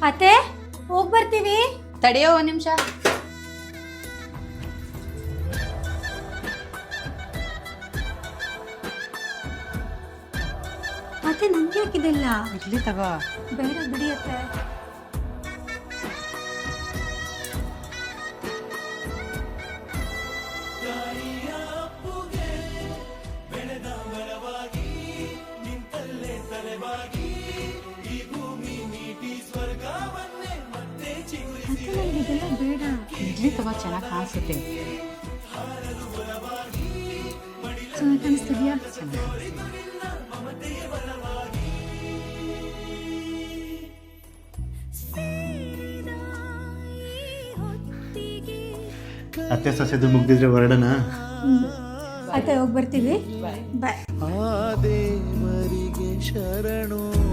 ಅತ್ತೆ ಹೋಗ್ ಬರ್ತೀವಿ. ತಡೆಯೋ ಒಂದ್ ನಿಮಿಷ. ಅತ್ತೆ ನಂಗೆ ಹಾಕಿದಿಲ್ಲ. ಇಡ್ಲಿ ತಗೋ. ಬೇಡ ಬಿಡಿ ಅತ್ತೆ. ಇದೆಲ್ಲ ಬೇಡ. ಇಡ್ಲಿ ತಗೋ, ಚೆನ್ನಾಗಿ ಕಾಣಿಸುತ್ತೆ. ಚೆನ್ನಾಗಿ ಕಾಣಿಸ್ತಿದ್ಯಾ? ಅತ್ತೆ ಸೊಸೆದು ಮುಗ್ದಿದ್ರೆ ಹೊರಡೋಣ. ಅತ್ತೆ ಹೋಗಿ ಬರ್ತೀವಿ. ಬಾಯ್. ಆ ದೇವರಿಗೆ ಶರಣು.